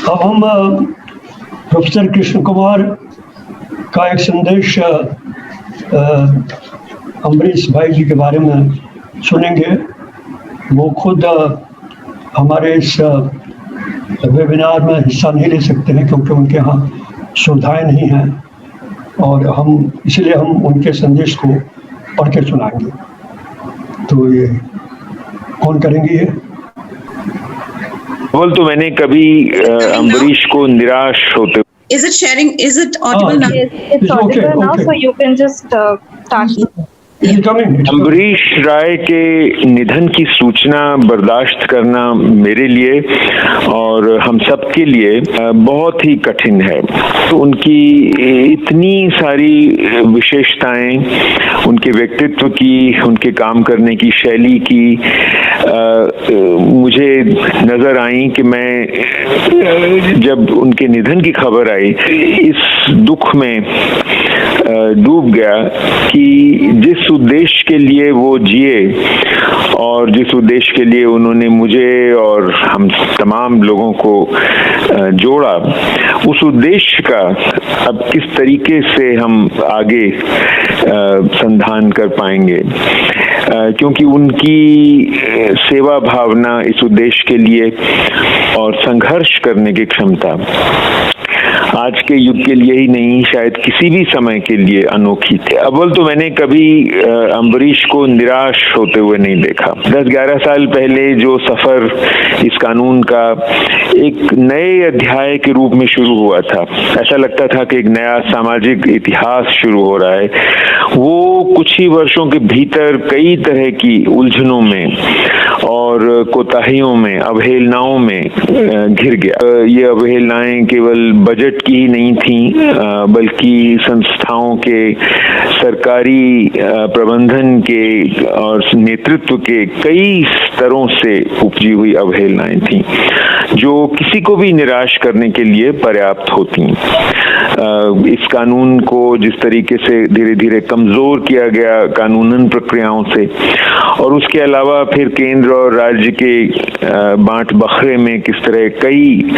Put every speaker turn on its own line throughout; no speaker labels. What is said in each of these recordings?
अब हम प्रोफेसर कृष्ण कुमार का एक संदेश अम्बरीश भाई जी के बारे में सुनेंगे। वो खुद हमारे इस वेबिनार में हिस्सा नहीं ले सकते हैं क्योंकि उनके यहाँ सुविधाएं नहीं हैं, और इसलिए हम उनके संदेश को पढ़ के सुनाएंगे। तो ये कौन करेंगे? ये
तो मैंने कभी अम्बरीश को निराश होते।
Is it sharing? Is it audible now?
Yes, it's audible
okay,
now,
okay.
so you can just start.
Ambarish राय के निधन की सूचना बर्दाश्त करना मेरे लिए और हम सब के लिए बहुत ही कठिन है। तो उनकी इतनी सारी विशेषताएं, उनके व्यक्तित्व की, उनके काम करने की शैली की मुझे नजर आई कि मैं जब उनके निधन की खबर आई इस दुख में डूब गया कि जिस उद्देश्य के लिए वो जिए और जिस उद्देश्य के लिए उन्होंने मुझे और हम तमाम लोगों को जोड़ा, उस उद्देश्य का अब किस तरीके से हम आगे संधान कर पाएंगे, क्योंकि उनकी सेवा भावना इस उद्देश्य के लिए और संघर्ष करने की क्षमता आज के युग के लिए ही नहीं, शायद किसी भी समय के लिए अनोखी थी। अव्वल तो मैंने कभी अम्बरीश को निराश होते हुए नहीं देखा। 10-11 साल पहले जो सफर इस कानून का एक नए अध्याय के रूप में शुरू हुआ था, ऐसा लगता था कि एक नया सामाजिक इतिहास शुरू हो रहा है, वो कुछ ही वर्षों के भीतर कई तरह की उलझनों में और कोताहियों में, अवहेलनाओं में घिर गया। ये अवहेलनाएं केवल बजट की ही नहीं थी, बल्कि संस्थाओं के, सरकारी प्रबंधन के और नेतृत्व के कई स्तरों से उपजी हुई अवहेलनाएं थी, जो किसी को भी निराश करने के लिए पर्याप्त होती। इस कानून को जिस तरीके से धीरे धीरे कमजोर किया गया कानूनन प्रक्रियाओं से, और उसके अलावा फिर केंद्र और राज्य के बांट बखरे में किस तरह कई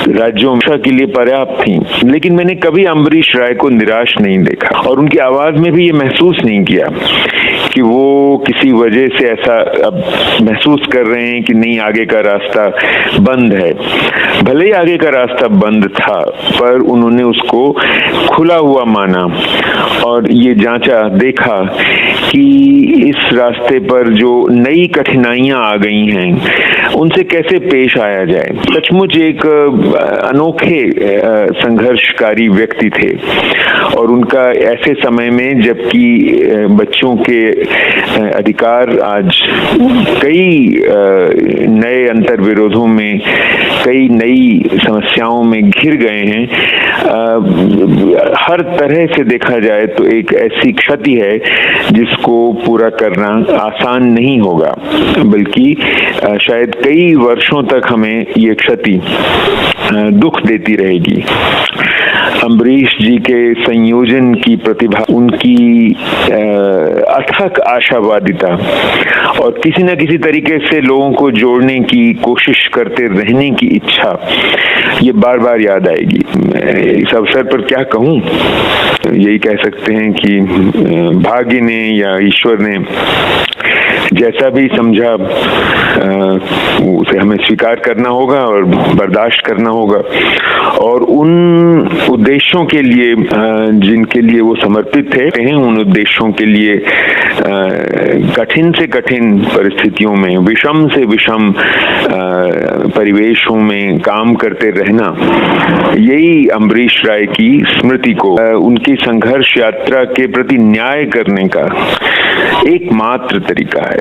राज्यों के लिए पर्याप्त थी, लेकिन मैंने कभी अम्बरीश राय को निराश नहीं देखा और उनकी आवाज में भी ये महसूस नहीं किया कि वो किसी वजह से ऐसा अब महसूस कर रहे हैं कि नहीं, आगे का रास्ता बंद है। भले ही आगे का रास्ता बंद था, पर उन्होंने उसको खुला हुआ माना और ये जांचा, देखा कि इस रास्ते पर जो नई कठिनाइयां आ गई हैं उनसे कैसे पेश आया जाए। सचमुच एक अनोखे संघर्षकारी व्यक्ति थे और उनका ऐसे समय में जबकि बच्चों के अधिकार आज कई नए अंतर विरोधों में, कई नई समस्याओं में घिर गए हैं, हर तरह से देखा जाए तो एक ऐसी क्षति है जिसको पूरा करना आसान नहीं होगा, बल्कि शायद कई वर्षों तक हमें ये क्षति दुख देती रहेगी। अम्बरीश जी के संयोजन की प्रतिभा, उनकी अथक आशावादिता और किसी न किसी तरीके से लोगों को जोड़ने की कोशिश करते रहने की इच्छा, ये बार बार याद आएगी। इस अवसर पर क्या कहूँ, यही कह सकते हैं कि भाग्य ने या ईश्वर ने जैसा भी समझा उसे हमें स्वीकार करना होगा और बर्दाश्त करना होगा, और उन उद्देश्यों के लिए जिनके लिए वो समर्पित थे, उन उद्देश्यों के लिए कठिन से कठिन परिस्थितियों में, विषम से विषम परिवेशों में काम करते रहना, यही अम्बरीश राय की स्मृति को, उनकी संघर्ष यात्रा के प्रति न्याय करने का एकमात्र तरीका है।